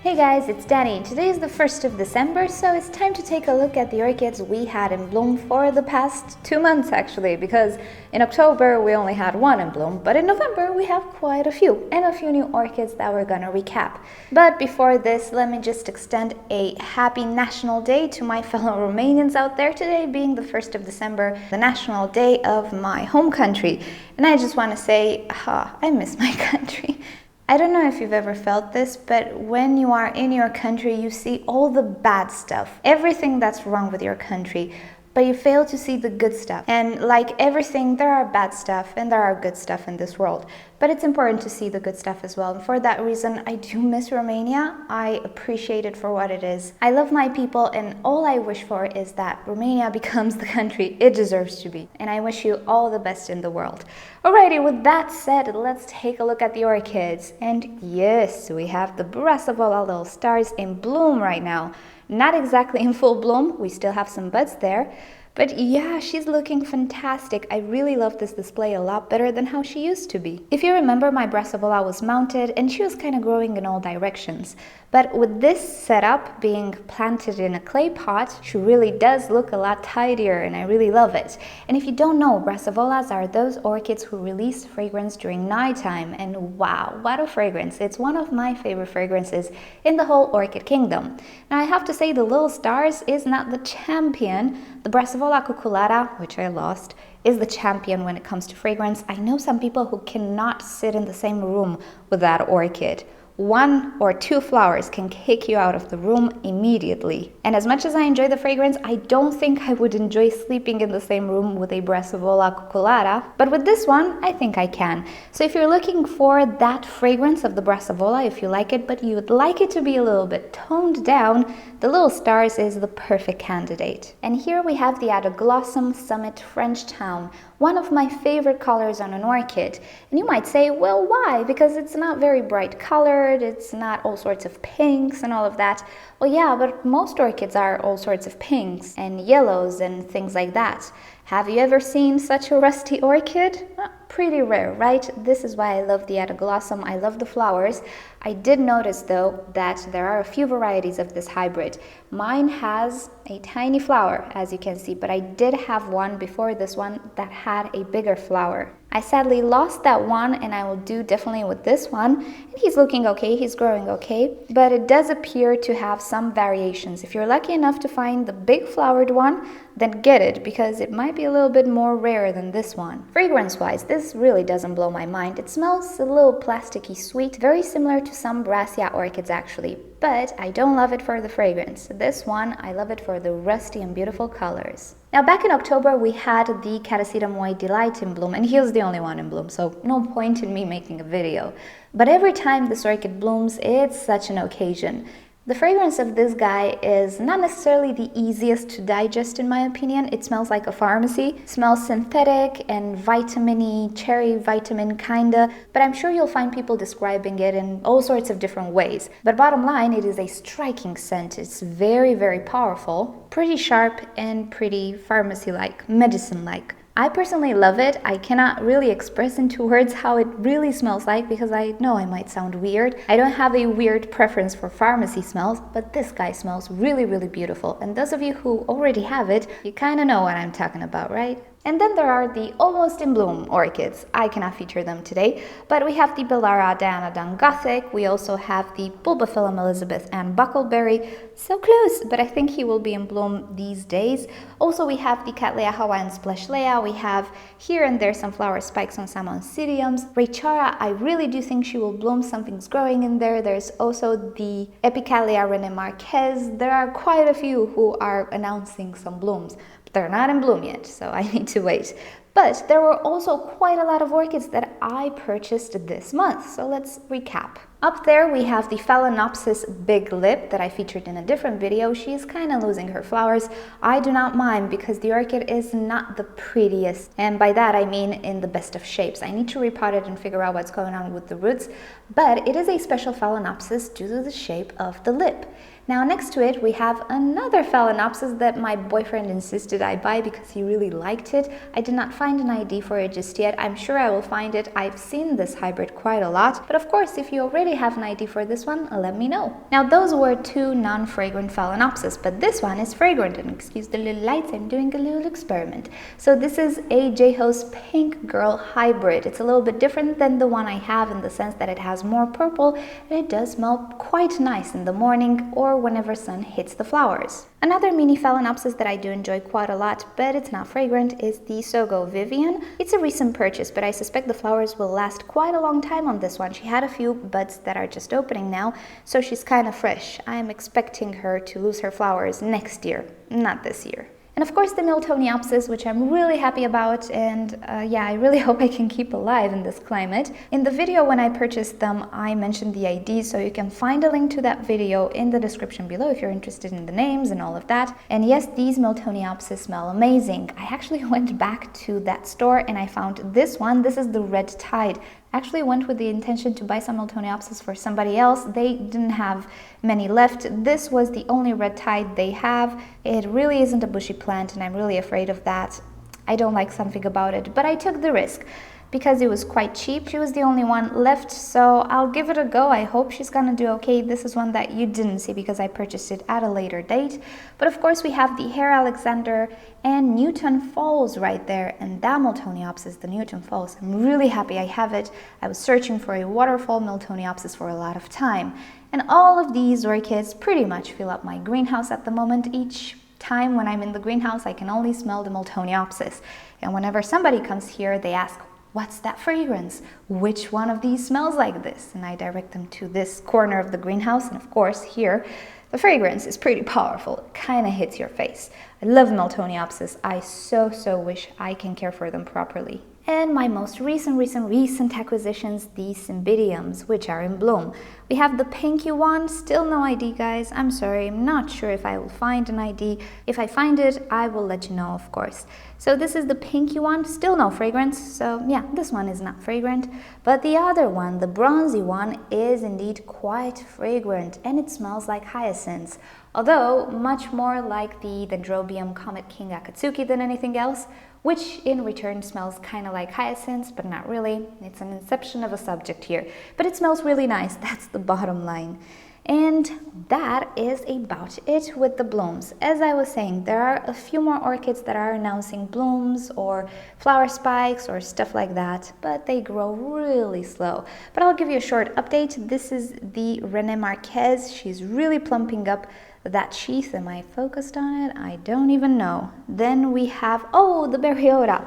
Hey guys, it's Danny. Today is the 1st of December, so it's time to take a look at the orchids we had in bloom for the past 2 months actually, because in October we only had one in bloom, but in November we have quite a few, and a few new orchids that we're gonna recap. But before this, let me just extend a happy National Day to my fellow Romanians out there, today being the 1st of December, the National Day of my home country. And I just want to say, I miss my country. I don't know if you've ever felt this, but when you are in your country, you see all the bad stuff, everything that's wrong with your country, but you fail to see the good stuff. And like everything, there are bad stuff and there are good stuff in this world. But it's important to see the good stuff as well. And for that reason, I do miss Romania. I appreciate it for what it is. I love my people, and all I wish for is that Romania becomes the country it deserves to be. And I wish you all the best in the world. Alrighty, with that said, let's take a look at the orchids. And yes, we have the Brassavola Little Stars in bloom right now. Not exactly in full bloom, we still have some buds there. But yeah, she's looking fantastic. I really love this display a lot better than how she used to be. If you remember, my Brassavola was mounted and she was kind of growing in all directions. But with this setup being planted in a clay pot, she really does look a lot tidier and I really love it. And if you don't know, Brassavolas are those orchids who release fragrance during nighttime. And wow, what a fragrance. It's one of my favorite fragrances in the whole orchid kingdom. Now I have to say the Little Stars is not the champion. The Brassavola cucullata, which I lost, is the champion when it comes to fragrance. I know some people who cannot sit in the same room with that orchid. 1 or 2 flowers can kick you out of the room immediately. And as much as I enjoy the fragrance, I don't think I would enjoy sleeping in the same room with a Brassavola cucullata, but with this one, I think I can. So if you're looking for that fragrance of the Brassavola, if you like it, but you would like it to be a little bit toned down, the Little Stars is the perfect candidate. And here we have the Adaglossum Summit Frenchtown, one of my favorite colors on an orchid. And you might say, well, why? Because it's not very bright colored, it's not all sorts of pinks and all of that. Well, yeah, but most orchids are all sorts of pinks and yellows and things like that. Have you ever seen such a rusty orchid? Pretty rare, right? This is why I love the Adaglossum. I love the flowers. I did notice though that there are a few varieties of this hybrid. Mine has a tiny flower, as you can see, but I did have one before this one that had a bigger flower. I sadly lost that one, and I will do definitely with this one. And he's looking okay, he's growing okay, but it does appear to have some variations. If you're lucky enough to find the big flowered one, then get it, because it might be a little bit more rare than this one. Fragrance-wise, this really doesn't blow my mind. It smells a little plasticky sweet, very similar to some Brassia orchids actually, but I don't love it for the fragrance. This one, I love it for the rusty and beautiful colors. Now back in October, we had the Catasetum White Delight in bloom, and he was the only one in bloom, so no point in me making a video. But every time this orchid blooms, it's such an occasion. The fragrance of this guy is not necessarily the easiest to digest in my opinion. It smells like a pharmacy. It smells synthetic and vitamin-y, cherry vitamin kinda, but I'm sure you'll find people describing it in all sorts of different ways. But bottom line, it is a striking scent. It's very, very powerful, pretty sharp and pretty pharmacy-like, medicine-like. I personally love it. I cannot really express into words how it really smells like because I know I might sound weird. I don't have a weird preference for pharmacy smells, but this guy smells really, really beautiful. And those of you who already have it, you kind of know what I'm talking about, right? And then there are the almost in bloom orchids. I cannot feature them today, but we have the Bellara Diana Dunn Gothic. We also have the Bulbophyllum Elizabeth Ann Buckleberry. So close, but I think he will be in bloom these days. Also, we have the Cattleya Hawaiian Splashleya. We have here and there some flower spikes on some Oncidiums. Rachara, I really do think she will bloom. Something's growing in there. There's also the Epicalia Rene Marquez. There are quite a few who are announcing some blooms. They're not in bloom yet, so I need to wait. But there were also quite a lot of orchids that I purchased this month, so let's recap. Up there we have the Phalaenopsis Big Lip that I featured in a different video. She's kind of losing her flowers. I do not mind because the orchid is not the prettiest, and by that I mean in the best of shapes. I need to repot it and figure out what's going on with the roots, but it is a special Phalaenopsis due to the shape of the lip. Now next to it we have another Phalaenopsis that my boyfriend insisted I buy because he really liked it. I did not find an ID for it just yet. I'm sure I will find it. I've seen this hybrid quite a lot, but of course if you already have an ID for this one, let me know. Now those were two non-fragrant Phalaenopsis, but this one is fragrant, and excuse the little lights, I'm doing a little experiment. So this is a J-Host Pink Girl hybrid. It's a little bit different than the one I have in the sense that it has more purple, and it does smell quite nice in the morning or whenever sun hits the flowers. Another mini Phalaenopsis that I do enjoy quite a lot, but it's not fragrant, is the Sogo Vivian. It's a recent purchase, but I suspect the flowers will last quite a long time on this one. She had a few buds that are just opening now, so she's kind of fresh. I am expecting her to lose her flowers next year, not this year. And of course the Miltoniopsis, which I'm really happy about, and yeah, I really hope I can keep alive in this climate. In the video when I purchased them, I mentioned the ID, so you can find a link to that video in the description below if you're interested in the names and all of that. And yes, these Miltoniopsis smell amazing. I actually went back to that store and I found this one. This is the Red Tide. Actually went with the intention to buy some Miltoniopsis for somebody else. They didn't have many left. This was the only Red Tide they have. It really isn't a bushy plant and I'm really afraid of that. I don't like something about it, but I took the risk because it was quite cheap. She was the only one left, so I'll give it a go. I hope she's gonna do okay. This is one that you didn't see because I purchased it at a later date. But of course we have the Hair Alexander and Newton Phals right there, and that Miltoniopsis, the Newton Phals, I'm really happy I have it. I was searching for a waterfall Miltoniopsis for a lot of time, and all of these orchids pretty much fill up my greenhouse at the moment. Each time when I'm in the greenhouse I can only smell the Miltoniopsis, and whenever somebody comes here they ask, what's that fragrance? Which one of these smells like this? And I direct them to this corner of the greenhouse, and of course here the fragrance is pretty powerful. It kind of hits your face. I love Miltoniopsis. I so wish I can care for them properly. And my most recent acquisitions, the Cymbidiums, which are in bloom. We have the pinky one, still no ID, guys. I'm sorry, I'm not sure if I will find an ID. If I find it, I will let you know, of course. So this is the pinky one, still no fragrance. So yeah, this one is not fragrant. But the other one, the bronzy one, is indeed quite fragrant, and it smells like hyacinths. Although much more like the Dendrobium Comet King Akatsuki than anything else, which in return smells kind of like hyacinths, but not really. It's an inception of a subject here, but it smells really nice. That's the bottom line. And that is about it with the blooms. As I was saying, there are a few more orchids that are announcing blooms or flower spikes or stuff like that, but they grow really slow. But I'll give you a short update. This is the René Marquez. She's really plumping up that sheath. Am I focused on it? I don't even know. Then we have, oh, the Berriota.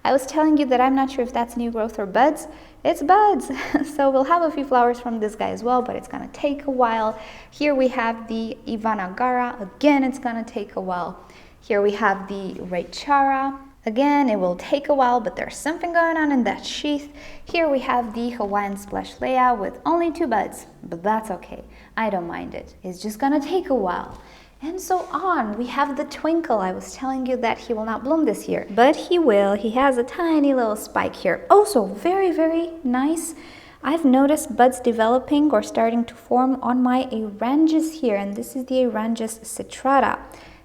I was telling you that I'm not sure if that's new growth or buds. It's buds. So we'll have a few flowers from this guy as well, but it's gonna take a while. Here we have the Ivana Gara. Again, it's gonna take a while. Here we have the Raychara. Again, it will take a while, but there's something going on in that sheath. Here we have the Hawaiian Splash Leia with only 2 buds, but that's okay. I don't mind it. It's just gonna take a while. And so on. We have the Twinkle. I was telling you that he will not bloom this year, but he will. He has a tiny little spike here. Also very nice. I've noticed buds developing or starting to form on my Aranges here, and this is the Aranges citrata.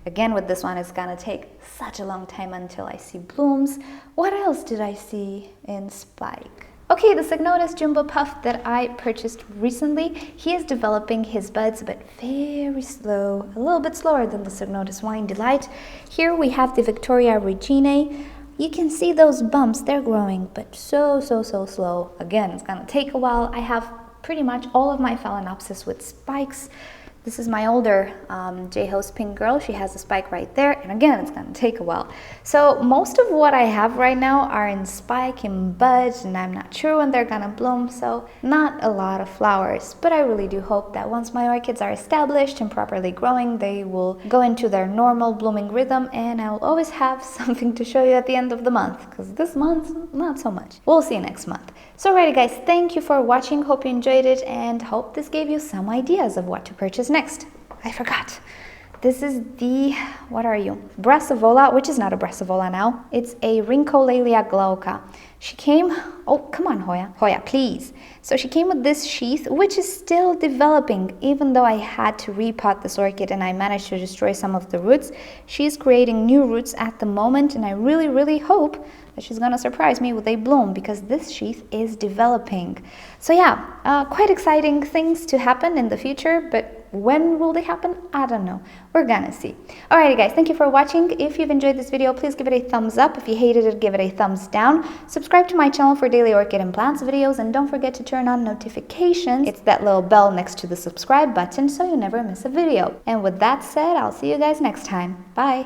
Again, with this one, it's gonna take such a long time until I see blooms. What else did I see in spike? Okay, the Cycnotus Jumbo Puff that I purchased recently, he is developing his buds, but very slow, a little bit slower than the Cycnotus Wine Delight. Here we have the Victoria Regina. You can see those bumps, they're growing, but so slow. Again, it's gonna take a while. I have pretty much all of my Phalaenopsis with spikes. This is my older J-Host Pink Girl. She has a spike right there, and again, it's gonna take a while. So most of what I have right now are in spike and buds, and I'm not sure when they're gonna bloom, so not a lot of flowers. But I really do hope that once my orchids are established and properly growing, they will go into their normal blooming rhythm, and I will always have something to show you at the end of the month, because this month, not so much. We'll see next month. So alrighty guys, thank you for watching. Hope you enjoyed it, and hope this gave you some ideas of what to purchase next. I forgot. This is the, what are you? Brassavola, which is not a Brassavola now. It's a Rhyncholalia glauca. She came, oh, come on, Hoya. Hoya, please. So she came with this sheath, which is still developing, even though I had to repot this orchid and I managed to destroy some of the roots. She's creating new roots at the moment, and I really, really hope that she's gonna surprise me with a bloom, because this sheath is developing. So yeah, quite exciting things to happen in the future, but when will they happen? I don't know. We're gonna see. Alrighty guys, thank you for watching. If you've enjoyed this video, please give it a thumbs up. If you hated it, give it a thumbs down. Subscribe to my channel for daily orchid and plants videos, and don't forget to turn on notifications. It's that little bell next to the subscribe button so you never miss a video. And with that said, I'll see you guys next time. Bye!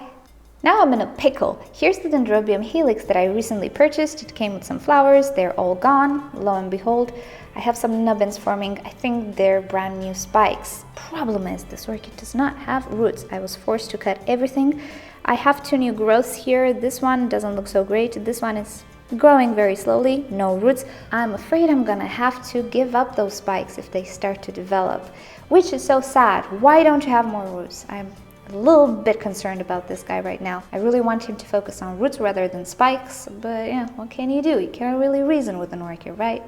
Now I'm in a pickle. Here's the Dendrobium Helix that I recently purchased. It came with some flowers. They're all gone. Lo and behold, I have some nubbins forming. I think they're brand new spikes. Problem is, this orchid does not have roots. I was forced to cut everything. I have 2 new growths here. This one doesn't look so great. This one is growing very slowly, no roots. I'm afraid I'm gonna have to give up those spikes if they start to develop, which is so sad. Why don't you have more roots? I'm a little bit concerned about this guy right now. I really want him to focus on roots rather than spikes, but yeah, what can you do? You can't really reason with an orchid, right?